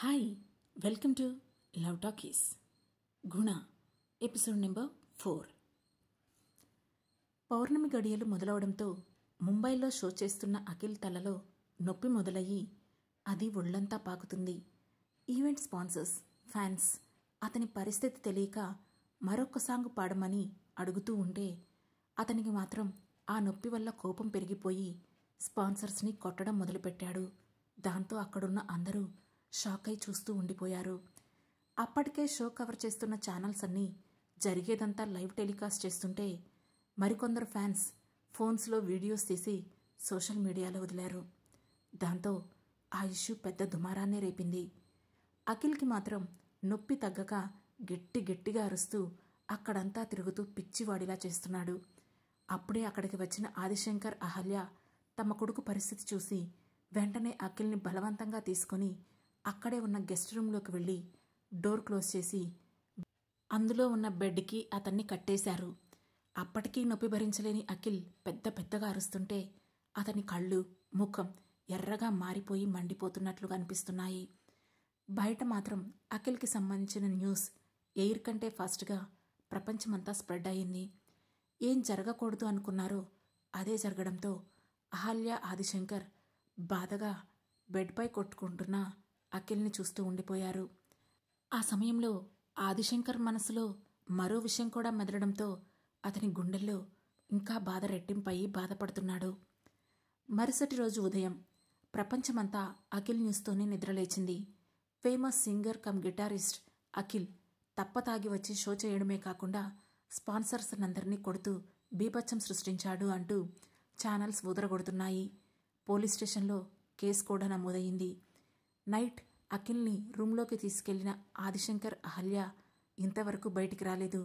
Hi, welcome to love talkies. Guna episode number 4. పౌర్ణమి గడియలు మొదలవడంతో ముంబైలో show చేస్తున్న అఖిల్ తలలో నొప్పి మొదలయ్యి అది ఒళ్లంతా పాకుతుంది. ఈవెంట్ స్పాన్సర్స్, ఫ్యాన్స్ అతని పరిస్థితి తెలియక మరొక సాంగ్ పాడమని అడుగుతూ ఉంటే అతనికి మాత్రం ఆ నొప్పి వల్ల కోపం పెరిగిపోయి స్పాన్సర్స్ని కొట్టడం మొదలుపెట్టాడు. దాంతో అక్కడున్న అందరూ షాక్ అయి చూస్తూ ఉండిపోయారు. అప్పటికే షో కవర్ చేస్తున్న ఛానల్స్ అన్నీ జరిగేదంతా లైవ్ టెలికాస్ట్ చేస్తుంటే మరికొందరు ఫ్యాన్స్ ఫోన్స్లో వీడియోస్ తీసి సోషల్ మీడియాలో వదిలారు. దాంతో ఆ ఇష్యూ పెద్ద దుమారాన్నే రేపింది. అఖిల్కి మాత్రం నొప్పి తగ్గక గట్టిగా అరుస్తూ అక్కడంతా తిరుగుతూ పిచ్చివాడిలా చేస్తున్నాడు. అప్పుడే అక్కడికి వచ్చిన ఆదిశంకర్, అహల్య తమ కొడుకు పరిస్థితి చూసి వెంటనే అఖిల్ని బలవంతంగా తీసుకొని అక్కడే ఉన్న గెస్ట్ రూమ్లోకి వెళ్ళి డోర్ క్లోజ్ చేసి అందులో ఉన్న బెడ్కి అతన్ని కట్టేశారు. అప్పటికీ నొప్పి భరించలేని అఖిల్ పెద్దగా అరుస్తుంటే అతని కళ్ళు, ముఖం ఎర్రగా మారిపోయి మండిపోతున్నట్లుగా అనిపిస్తున్నాయి. బయట మాత్రం అఖిల్కి సంబంధించిన న్యూస్ ఎయిర్ కంటే ఫాస్ట్గా ప్రపంచమంతా స్ప్రెడ్ అయ్యింది. ఏం జరగకూడదు అనుకున్నారో అదే జరగడంతో అహల్య, ఆదిశంకర్ బాధగా బెడ్పై కొట్టుకుంటున్న అఖిల్ని చూస్తూ ఉండిపోయారు. ఆ సమయంలో ఆదిశంకర్ మనసులో మరో విషయం కూడా మెదలడంతో అతని గుండెల్లో ఇంకా బాధ రెట్టింపయి బాధపడుతున్నాడు. మరుసటి రోజు ఉదయం ప్రపంచమంతా అఖిల్ న్యూస్తోనే నిద్రలేచింది. Famous singer cum guitarist Akhil తప్పతాగి వచ్చి షో చేయడమే కాకుండా స్పాన్సర్స్ అందరినీ కొడుతూ బీభత్సం సృష్టించాడు అంటూ ఛానల్స్ ఊదరగొడుతున్నాయి. పోలీస్ స్టేషన్లో కేసు కూడా నమోదయ్యింది. నైట్ అఖిల్ని రూమ్లోకి తీసుకెళ్లిన ఆదిశంకర్, అహల్య ఇంతవరకు బయటికి రాలేదు.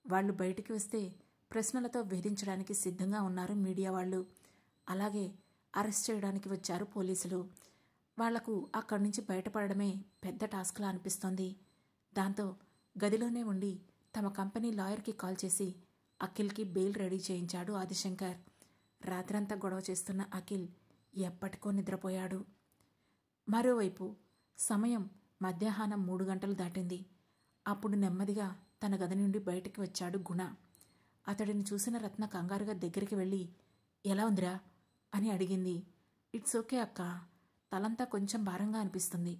వాళ్ళు బయటికి వస్తే ప్రశ్నలతో వేధించడానికి సిద్ధంగా ఉన్నారు మీడియా వాళ్ళు. అలాగే అరెస్ట్ చేయడానికి వచ్చారు పోలీసులు. వాళ్లకు అక్కడి నుంచి బయటపడడమే పెద్ద టాస్క్లా అనిపిస్తోంది. దాంతో గదిలోనే ఉండి తమ కంపెనీ లాయర్కి కాల్ చేసి అఖిల్కి బెయిల్ రెడీ చేయించాడు ఆదిశంకర్. రాత్రంతా గొడవ చేస్తున్న అఖిల్ ఎప్పటికో నిద్రపోయాడు. మరోవైపు సమయం మధ్యాహ్నం 3 గంటలు దాటింది. అప్పుడు నెమ్మదిగా తన గది నుండి బయటికి వచ్చాడు గుణ. అతడిని చూసిన రత్న కంగారుగా దగ్గరికి వెళ్ళి, ఎలా ఉందిరా అని అడిగింది. ఇట్స్ ఓకే అక్క, తలంతా కొంచెం భారంగా అనిపిస్తుంది.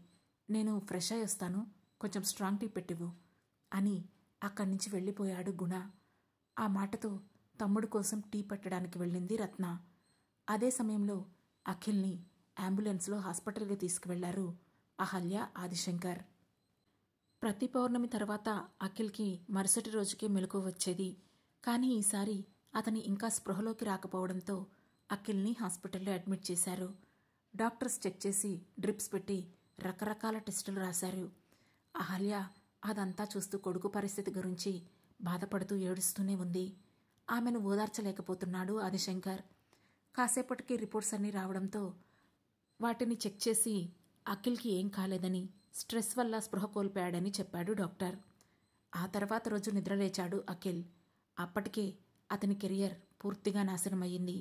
నేను ఫ్రెష్ అయి వస్తాను, కొంచెం స్ట్రాంగ్ టీ పెట్టివు అని అక్కడి నుంచి వెళ్ళిపోయాడు గుణ. ఆ మాటతో తమ్ముడు కోసం టీ పెట్టడానికి వెళ్ళింది రత్న. అదే సమయంలో అఖిల్ని అంబులెన్స్లో హాస్పిటల్కి తీసుకువెళ్లారు అహల్య, ఆదిశంకర్. ప్రతి పౌర్ణమి తర్వాత అఖిల్కి మరుసటి రోజుకే మెలకువ వచ్చేది. కానీ ఈసారి అతని ఇంకా స్పృహలోకి రాకపోవడంతో అఖిల్ని హాస్పిటల్లో అడ్మిట్ చేశారు. డాక్టర్స్ చెక్ చేసి డ్రిప్స్ పెట్టి రకరకాల టెస్టులు రాశారు. అహల్య అదంతా చూస్తూ కొడుకు పరిస్థితి గురించి బాధపడుతూ ఏడుస్తూనే ఉంది. ఆమెను ఓదార్చలేకపోతున్నాడు ఆదిశంకర్. కాసేపటికి రిపోర్ట్స్ అన్నీ రావడంతో వాటిని చెక్ చేసి అఖిల్కి ఏం కాలేదని, స్ట్రెస్ వల్ల స్పృహ కోల్పోయాడని చెప్పాడు డాక్టర్. ఆ తర్వాత రోజు నిద్రలేచాడు అఖిల్. అప్పటికే అతని కెరియర్ పూర్తిగా నాశనమయ్యింది.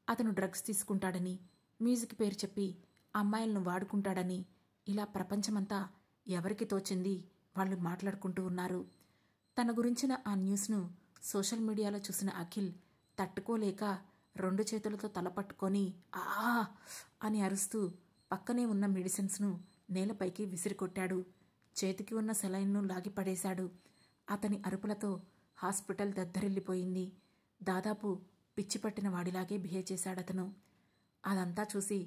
అతను డ్రగ్స్ తీసుకుంటాడని, మ్యూజిక్ పేరు చెప్పి అమ్మాయిలను వాడుకుంటాడని ఇలా ప్రపంచమంతా ఎవరికి తోచింది వాళ్ళు మాట్లాడుకుంటూ ఉన్నారు. తన గురించిన ఆ న్యూస్ను సోషల్ మీడియాలో చూసిన అఖిల్ తట్టుకోలేక 2 చేతులతో తల పట్టుకొని ఆ అని అరుస్తూ పక్కనే ఉన్న మెడిసిన్స్ను నేలపైకి విసిరికొట్టాడు. చేతికి ఉన్న సెలైన్ను లాగిపడేశాడు. అతని అరుపులతో హాస్పిటల్ దద్దరిల్లిపోయింది. దాదాపు పిచ్చిపట్టిన వాడిలాగే బిహేవ్ చేశాడతను. అదంతా చూసి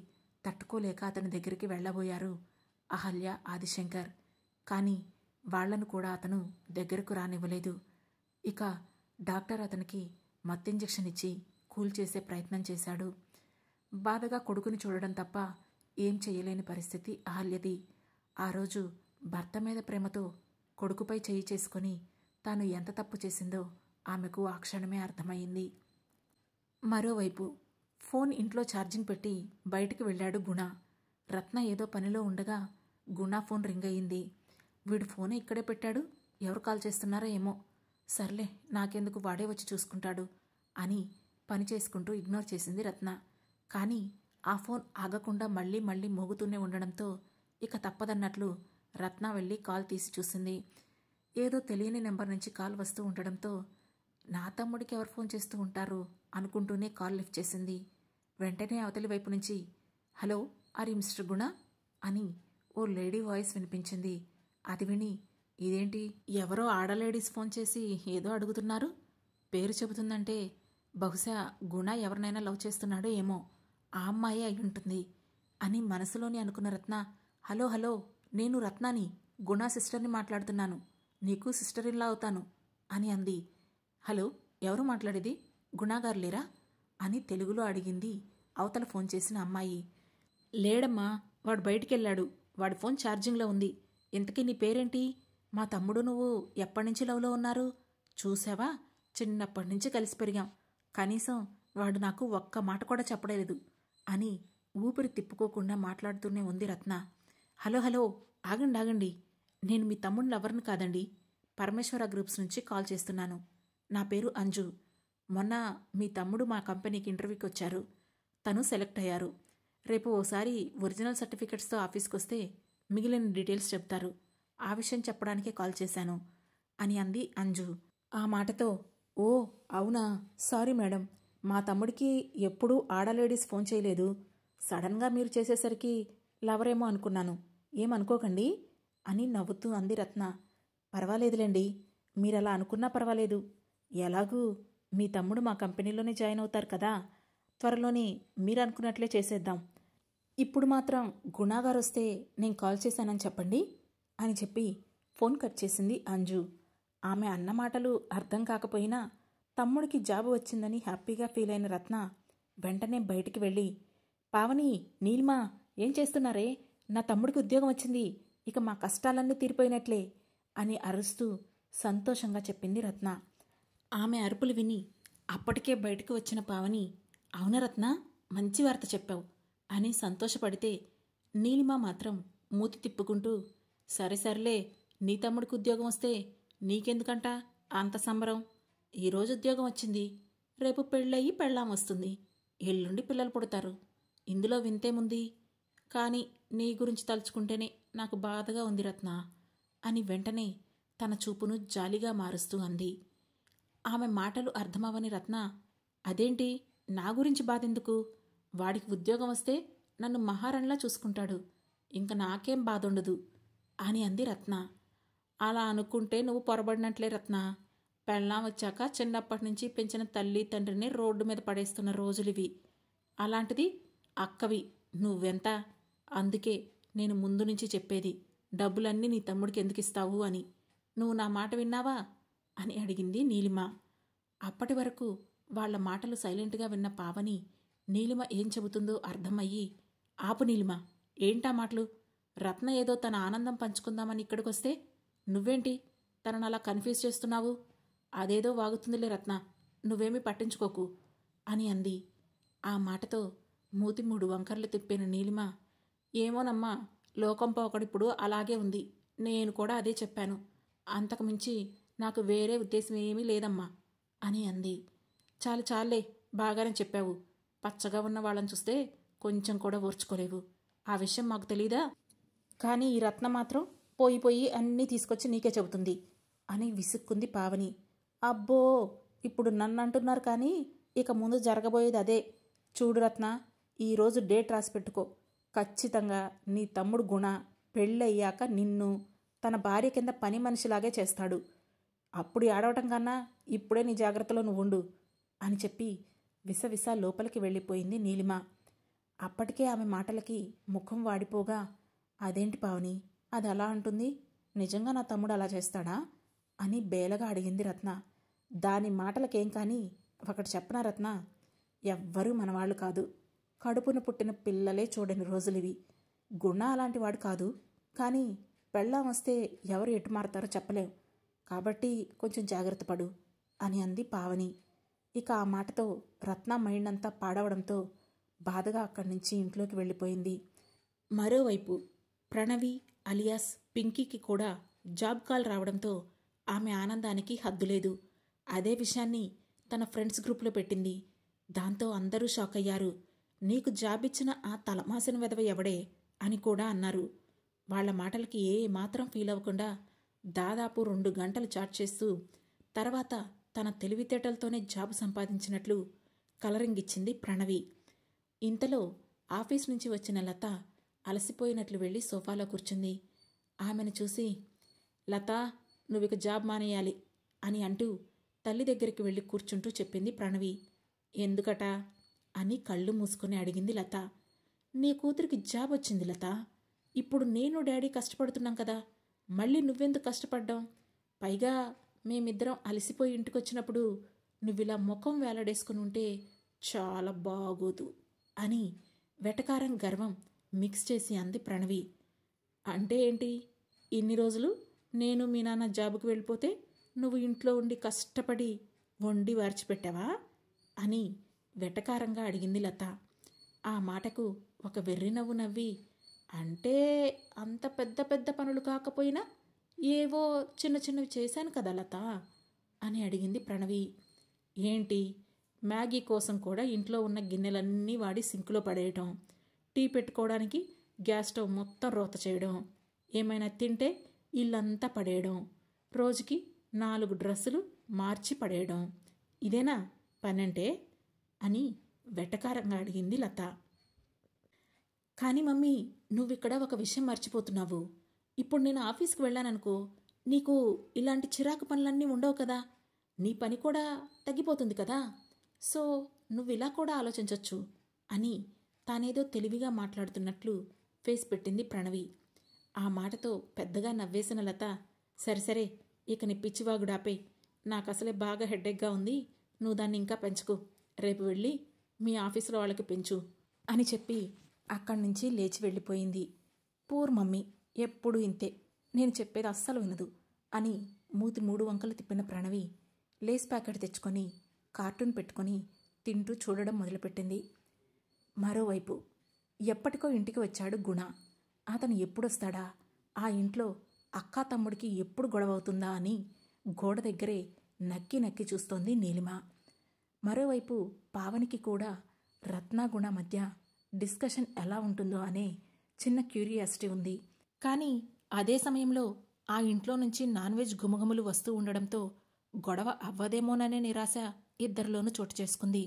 తట్టుకోలేక అతని దగ్గరికి వెళ్లబోయారు అహల్య, ఆదిశంకర్. కానీ వాళ్లను కూడా అతను దగ్గరకు రానివ్వలేదు. ఇక డాక్టర్ అతనికి మత్తింజెక్షన్ ఇచ్చి కూల్ చేసే ప్రయత్నం చేశాడు. బాధగా కొడుకుని చూడడం తప్ప ఏం చేయలేని పరిస్థితి అహల్యది. ఆ రోజు భర్త మీద ప్రేమతో కొడుకుపై చేయి చేసుకుని తాను ఎంత తప్పు చేసిందో ఆమెకు ఆ క్షణమే అర్థమైంది. మరోవైపు ఫోన్ ఇంట్లో ఛార్జింగ్ పెట్టి బయటికి వెళ్ళాడు గుణ. రత్న ఏదో పనిలో ఉండగా గుణ ఫోన్ రింగ్ అయ్యింది. వీడు ఫోన్ ఇక్కడే పెట్టాడు, ఎవరు కాల్ చేస్తున్నారో ఏమో, సర్లే నాకెందుకు, వాడే వచ్చి చూసుకుంటాడు అని పని చేసుకుంటూ ఇగ్నోర్ చేసింది రత్న. కానీ ఆ ఫోన్ ఆగకుండా మళ్ళీ మోగుతూనే ఉండడంతో ఇక తప్పదన్నట్లు రత్న వెళ్ళి కాల్ తీసి చూసింది. ఏదో తెలియని నెంబర్ నుంచి కాల్ వస్తూ ఉండడంతో నా తమ్ముడికి ఎవరు ఫోన్ చేస్తూ ఉంటారు అనుకుంటూనే కాల్ లిఫ్ట్ చేసింది. వెంటనే అవతలి వైపు నుంచి హలో ఆర్ యు మిస్టర్ గుణ అని ఓ లేడీ వాయిస్ వినిపించింది. అది విని ఇదేంటి ఎవరో ఆడలేడీస్ ఫోన్ చేసి ఏదో అడుగుతున్నారు, పేరు చెబుతుందంటే బహుశా గుణ ఎవరినైనా లవ్ చేస్తున్నాడో ఏమో, ఆ అమ్మాయి అయి ఉంటుంది అని మనసులోని అనుకున్న రత్న హలో హలో నేను రత్నాని, గుణ సిస్టర్ని మాట్లాడుతున్నాను, నీకు సిస్టర్ ఇన్లా అవుతాను అని అంది. హలో ఎవరు మాట్లాడేది, గుణాగారు లేరా అని తెలుగులో అడిగింది అవతల ఫోన్ చేసిన అమ్మాయి. లేడమ్మా, వాడు బయటికెళ్ళాడు, వాడి ఫోన్ ఛార్జింగ్లో ఉంది. ఇంతకీ నీ పేరేంటి, మా తమ్ముడు నువ్వు ఎప్పటినుంచి లవ్లో ఉన్నారు, చూసావా చిన్నప్పటి నుంచి కలిసి పెరిగాం, కనీసం వాడు నాకు ఒక్క మాట కూడా చెప్పలేదు అని ఊపిరి తిప్పుకోకుండా మాట్లాడుతూనే ఉంది రత్న. హలో హలో ఆగండి ఆగండి, నేను మీ తమ్ముడు లవర్ని కాదండి, పరమేశ్వర గ్రూప్స్ నుంచి కాల్ చేస్తున్నాను. నా పేరు అంజు. మొన్న మీ తమ్ముడు మా కంపెనీకి ఇంటర్వ్యూకి వచ్చారు, తను సెలెక్ట్ అయ్యారు. రేపు ఓసారి ఒరిజినల్ సర్టిఫికెట్స్తో ఆఫీస్కి వస్తే మిగిలిన డీటెయిల్స్ చెప్తారు, ఆ విషయం చెప్పడానికే కాల్ చేశాను అని అంది అంజు. ఆ మాటతో ఓ అవునా, సారీ మేడం, మా తమ్ముడికి ఎప్పుడూ ఆడలేడీస్ ఫోన్ చేయలేదు, సడన్గా మీరు చేసేసరికి లవరేమో అనుకున్నాను, ఏమనుకోకండి అని నవ్వుతూ అంది రత్న. పర్వాలేదులేండి, మీరలా అనుకున్నా పర్వాలేదు, ఎలాగూ మీ తమ్ముడు మా కంపెనీలోనే జాయిన్ అవుతారు కదా, త్వరలోనే మీరు అనుకున్నట్లే చేసేద్దాం. ఇప్పుడు మాత్రం గుణాగారు వస్తే నేను కాల్ చేశానని చెప్పండి అని చెప్పి ఫోన్ కట్ చేసింది అంజు. ఆమె అన్న మాటలు అర్థం కాకపోయినా తమ్ముడికి జాబ్ వచ్చిందని హ్యాపీగా ఫీల్ అయిన రత్న వెంటనే బయటికి వెళ్ళి పావని, నీలిమా ఏం చేస్తున్నారే, నా తమ్ముడికి ఉద్యోగం వచ్చింది, ఇక మా కష్టాలన్నీ తీరిపోయినట్లే అని అరుస్తూ సంతోషంగా చెప్పింది రత్న. ఆమె అరుపులు విని అప్పటికే బయటకు వచ్చిన పావని అవున రత్న, మంచి వార్త చెప్పావు అని సంతోషపడితే నీలిమ మాత్రం మూతి తిప్పుకుంటూ సరే సర్లే, నీ తమ్ముడికి ఉద్యోగం వస్తే నీకెందుకంట అంత సంబరం, ఈరోజు ఉద్యోగం వచ్చింది, రేపు పెళ్ళయి పెళ్ళాం వస్తుంది, ఎల్లుండి పిల్లలు పుడతారు, ఇందులో వింతేముంది, కానీ నీ గురించి తలుచుకుంటేనే నాకు బాధగా ఉంది రత్న అని వెంటనే తన చూపును జాలిగా మారుస్తూ అంది. ఆమె మాటలు అర్థమవని రత్న అదేంటి నా గురించి బాధెందుకు, వాడికి ఉద్యోగం వస్తే నన్ను మహారాణిలా చూసుకుంటాడు, ఇంక నాకేం బాధుండదు అని అంది రత్న. అలా అనుకుంటే నువ్వు పొరబడినట్లే రత్న, పెళ్ళాం వచ్చాక చిన్నప్పటి నుంచి పెంచిన తల్లి తండ్రిని రోడ్డు మీద పడేస్తున్న రోజులివి, అలాంటిది అక్కవి నువ్వెంత, అందుకే నేను ముందు నుంచి చెప్పేది డబ్బులన్నీ నీ తమ్ముడికి ఎందుకు ఇస్తావు అని, నువ్వు నా మాట విన్నావా అని అడిగింది నీలిమ. అప్పటి వరకు వాళ్ల మాటలు సైలెంట్గా విన్న పావని నీలిమ ఏం చెబుతుందో అర్థమయ్యి ఆపు నీలిమ, ఏంటా మాటలు, రత్న ఏదో తన ఆనందం పంచుకుందామని ఇక్కడికొస్తే నువ్వేంటి తనను అలా కన్ఫ్యూజ్ చేస్తున్నావు, అదేదో వాగుతుందిలే రత్న, నువ్వేమీ పట్టించుకోకు అని అంది. ఆ మాటతో మూతి 3 వంకర్లు తిప్పిన నీలిమ ఏమోనమ్మా, లోకం పోకడిప్పుడు అలాగే ఉంది, నేను కూడా అదే చెప్పాను, అంతకుమించి నాకు వేరే ఉద్దేశం ఏమీ లేదమ్మా అని అంది. చాలు చాలే, బాగానే చెప్పావు, పచ్చగా ఉన్న వాళ్ళని చూస్తే కొంచెం కూడా ఓర్చుకోలేవు, ఆ విషయం మాకు తెలీదా, కానీ ఈ రత్న మాత్రం పోయి పోయి అన్నీ తీసుకొచ్చి నీకే చెబుతుంది అని విసుక్కుంది పావని. అబ్బో, ఇప్పుడు నన్ను అంటున్నారు కానీ ఇక ముందు జరగబోయేది అదే, చూడు రత్న, ఈరోజు డేట్ రాసి పెట్టుకో, ఖచ్చితంగా నీ తమ్ముడు గుణ పెళ్ళయ్యాక నిన్ను తన భార్య కింద పని మనిషిలాగే చేస్తాడు, అప్పుడు ఏడవటం కన్నా ఇప్పుడే నీ జాగ్రత్తలో నువ్వు ఉండు అని చెప్పి విసవిస లోపలికి వెళ్ళిపోయింది నీలిమ. అప్పటికే ఆమె మాటలకి ముఖం వాడిపోగా అదేంటి పావని అది అలా అంటుంది, నిజంగా నా తమ్ముడు అలా చేస్తాడా అని బేలగా అడిగింది రత్న. దాని మాటలకేం కానీ ఒకటి చెప్పనా రత్న, ఎవ్వరూ మనవాళ్ళు కాదు, కడుపున పుట్టిన పిల్లలే చూడని రోజులివి, గుణ అలాంటి వాడు కాదు, కానీ పెళ్ళాం వస్తే ఎవరు ఎటు మారతారో చెప్పలేం, కాబట్టి కొంచెం జాగ్రత్త పడు అని అంది పావని. ఇక ఆ మాటతో రత్న మైండ్ అంతా పాడవడంతో బాధగా అక్కడి నుంచి ఇంట్లోకి వెళ్ళిపోయింది. మరోవైపు ప్రణవి అలియాస్ పింకీకి కూడా జాబ్ కాల్ రావడంతో ఆమె ఆనందానికి హద్దులేదు. అదే విషయాన్ని తన ఫ్రెండ్స్ గ్రూప్లో పెట్టింది. దాంతో అందరూ షాక్ అయ్యారు. నీకు జాబ్ ఇచ్చిన ఆ తలమాసిన వెధవ ఎవడే అని కూడా అన్నారు. వాళ్ళ మాటలకి ఏ మాత్రం ఫీల్ అవ్వకుండా దాదాపు 2 గంటలు చాట్ చేస్తూ తర్వాత తన తెలివితేటలతోనే జాబు సంపాదించినట్లు కలరింగ్ ఇచ్చింది ప్రణవి. ఇంతలో ఆఫీస్ నుంచి వచ్చిన లత అలసిపోయినట్లు వెళ్ళి సోఫాలో కూర్చుంది. ఆమెను చూసి, లత, నువ్విక జాబ్ మానేయాలి అని అంటూ తల్లి దగ్గరికి వెళ్ళి కూర్చుంటూ చెప్పింది ప్రణవి. ఎందుకట అని కళ్ళు మూసుకొని అడిగింది లత. నీ కూతురికి జాబ్ వచ్చింది లత. ఇప్పుడు నేను డాడీ కష్టపడుతున్నాం కదా, మళ్ళీ నువ్వెందుకు కష్టపడ్డాం? పైగా మేమిద్దరం అలసిపోయి ఇంటికొచ్చినప్పుడు నువ్విలా ముఖం వేలాడేసుకుని ఉంటే చాలా బాగోదు అని వెటకారం గర్వం మిక్స్ చేసి అంది ప్రణవి. అంటే ఏంటి? ఇన్ని రోజులు నేను మీ నాన్న జాబుకు వెళ్ళిపోతే నువ్వు ఇంట్లో ఉండి కష్టపడి వండి వార్చిపెట్టావా అని వెటకారంగా అడిగింది లత. ఆ మాటకు ఒక వెర్రి నవ్వు నవ్వి, అంటే అంత పెద్ద పెద్ద పనులు కాకపోయినా ఏవో చిన్న చిన్నవి చేశాను కదా లత అని అడిగింది ప్రణవి. ఏంటి, మ్యాగీ కోసం కూడా ఇంట్లో ఉన్న గిన్నెలన్నీ వాడి సింకులో పడేయటం, టీ పెట్టుకోవడానికి గ్యాస్ స్టవ్ మొత్తం రోత చేయడం, ఏమైనా తింటే ఇల్లంతా పడేయడం, రోజుకి 4 డ్రెస్సులు మార్చి పడేయడం, ఇదేనా పనంటే అని వెటకారంగా అడిగింది లత. కానీ మమ్మీ, నువ్విక్కడ ఒక విషయం మర్చిపోతున్నావు. ఇప్పుడు నేను ఆఫీస్కి వెళ్ళాననుకో, నీకు ఇలాంటి చిరాకు పనులన్నీ ఉండవు కదా, నీ పని కూడా తగ్గిపోతుంది కదా. సో నువ్విలా కూడా ఆలోచించవచ్చు అని తానేదో తెలివిగా మాట్లాడుతున్నట్లు ఫేస్ పెట్టింది ప్రణవి. ఆ మాటతో పెద్దగా నవ్వేసిన లత, సరే ఇక నీ పిచ్చివాగుడాపే, నాకసలే బాగా హెడ్డేక్గా ఉంది, నువ్వు దాన్ని ఇంకా పెంచుకో, రేపు వెళ్ళి మీ ఆఫీసులో వాళ్ళకి పెంచు అని చెప్పి అక్కడి నుంచి లేచి వెళ్ళిపోయింది. పూర్ మమ్మీ, ఎప్పుడు ఇంతే, నేను చెప్పేది అస్సలు వినదు అని మూతి 3 వంకలు తిప్పిన ప్రణవి లేస్ ప్యాకెట్ తెచ్చుకొని కార్టూన్ పెట్టుకొని తింటూ చూడడం మొదలుపెట్టింది. మరోవైపు ఎప్పటికో ఇంటికి వచ్చాడు గుణ. అతను ఎప్పుడొస్తాడా, ఆ ఇంట్లో అక్కా తమ్ముడికి ఎప్పుడు గొడవ అవుతుందా అని గోడ దగ్గరే నక్కి నక్కి చూస్తోంది నీలిమ. మరోవైపు పావనికి కూడా రత్నాగుణ మధ్య డిస్కషన్ ఎలా ఉంటుందో అనే చిన్న క్యూరియాసిటీ ఉంది. కానీ అదే సమయంలో ఆ ఇంట్లో నుంచి నాన్ వెజ్ గుమగుమలు వస్తూ ఉండడంతో గొడవ అవ్వదేమోననే నిరాశ ఇద్దరిలోనూ చోటు చేసుకుంది.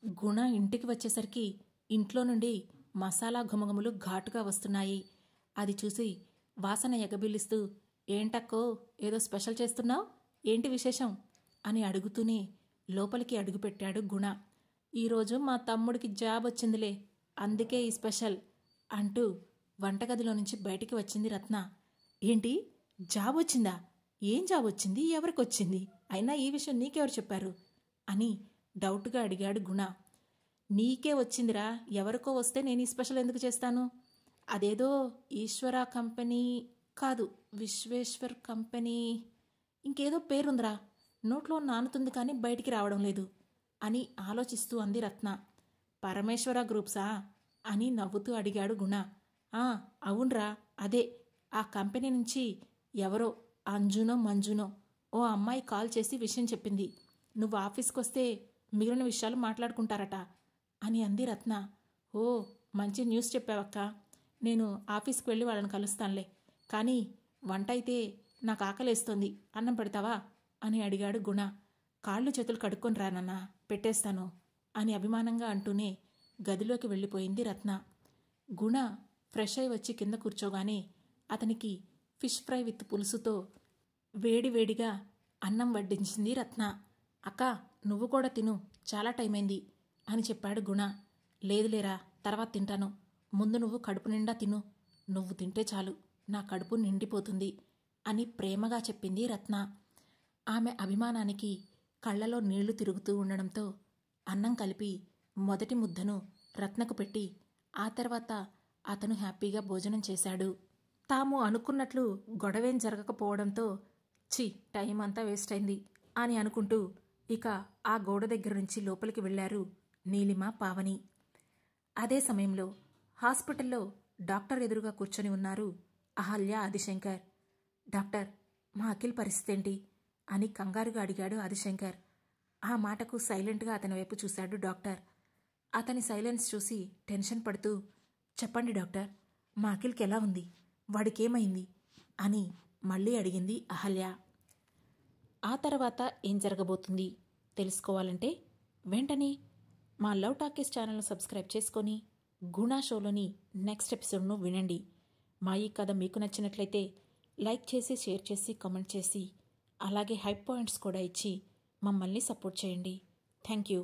గుణ ఇంటికి వచ్చేసరికి ఇంట్లో నుండి మసాలా గుమగుమలు ఘాటుగా వస్తున్నాయి. అది చూసి వాసన ఎగబిల్లిస్తూ, ఏంటక్కో ఏదో స్పెషల్ చేస్తున్నావు, ఏంటి విశేషం అని అడుగుతూనే లోపలికి అడుగుపెట్టాడు గుణ. ఈరోజు మా తమ్ముడికి జాబ్ వచ్చిందిలే, అందుకే ఈ స్పెషల్ అంటూ వంటగదిలో నుంచి బయటికి వచ్చింది రత్న. ఏంటి, జాబ్ వచ్చిందా? ఏం జాబ్ వచ్చింది, ఎవరికొచ్చింది, అయినా ఈ విషయం నీకెవరు చెప్పారు అని డౌట్గా అడిగాడు గుణ. నీకే వచ్చిందిరా, ఎవరికో వస్తే నేను ఈ స్పెషల్ ఎందుకు చేస్తాను? అదేదో ఈశ్వర కంపెనీ కాదు, విశ్వేశ్వర్ కంపెనీ, ఇంకేదో పేరుందిరా, నోట్లో నానుతుంది కానీ బయటికి రావడం లేదు అని ఆలోచిస్తూ అంది రత్న. పరమేశ్వర గ్రూప్సా అని నవ్వుతూ అడిగాడు గుణ. అవునరా, అదే. ఆ కంపెనీ నుంచి ఎవరో అంజునో మంజునో ఓ అమ్మాయి కాల్ చేసి విషయం చెప్పింది. నువ్వు ఆఫీస్కి వస్తే మిగిలిన విషయాలు మాట్లాడుకుంటారట అని అంది రత్న. ఓ, మంచి న్యూస్ చెప్పావక్క, నేను ఆఫీస్కి వెళ్ళి వాళ్ళని కలుస్తానులే, కానీ వంట అయితే నాకు ఆకలేస్తోంది, అన్నం పెడతావా అని అడిగాడు గుణ. కాళ్ళు చేతులు కడుక్కొని రానన్నా, పెట్టేస్తాను అని అభిమానంగా అంటూనే గదిలోకి వెళ్ళిపోయింది రత్న. గుణ ఫ్రెష్ అయి వచ్చి కింద కూర్చోగానే అతనికి ఫిష్ ఫ్రై విత్ పులుసుతో వేడివేడిగా అన్నం వడ్డించింది రత్న. అక్క, నువ్వు కూడా తిను, చాలా టైం అయింది అని చెప్పాడు గుణ. లేదులేరా, తర్వాత తింటాను, ముందు నువ్వు కడుపు నిండా తిను, నువ్వు తింటే చాలు నా కడుపు నిండిపోతుంది అని ప్రేమగా చెప్పింది రత్న. ఆమె అభిమానానికి కళ్ళలో నీళ్లు తిరుగుతూ ఉండడంతో అన్నం కలిపి మొదటి ముద్దను రత్నకు పెట్టి ఆ తర్వాత అతను హ్యాపీగా భోజనం చేశాడు. తాము అనుకున్నట్లు గొడవేం జరగకపోవడంతో టైం అంతా వేస్ట్ అయింది అని అనుకుంటూ ఇక ఆ గోడ దగ్గర నుంచి లోపలికి వెళ్లారు నీలిమ, పావని. అదే సమయంలో హాస్పిటల్లో డాక్టర్ ఎదురుగా కూర్చొని ఉన్నారు అహల్య, ఆదిశంకర్. డాక్టర్, మా అఖిల్ పరిస్థితి ఏంటి అని కంగారుగా అడిగాడు ఆదిశంకర్. ఆ మాటకు సైలెంట్గా అతని వైపు చూశాడు డాక్టర్. అతని సైలెన్స్ చూసి టెన్షన్ పడుతూ, చెప్పండి డాక్టర్, మా అఖిల్కి ఎలా ఉంది వాడికేమైంది అని మళ్ళీ అడిగింది అహల్య. ఆ తర్వాత ఏం జరగబోతుంది తెలుసుకోవాలంటే వెంటనే మా లవ్ టాకీస్ ఛానల్ను సబ్స్క్రైబ్ చేసుకొని గుణా షోలోని నెక్స్ట్ ఎపిసోడ్ను వినండి. మా ఈ కథ మీకు నచ్చినట్లయితే లైక్ చేసి, షేర్ చేసి, కామెంట్ చేసి, అలాగే హైప్ పాయింట్స్ కూడా ఇచ్చి మమ్మల్ని సపోర్ట్ చేయండి. Thank you.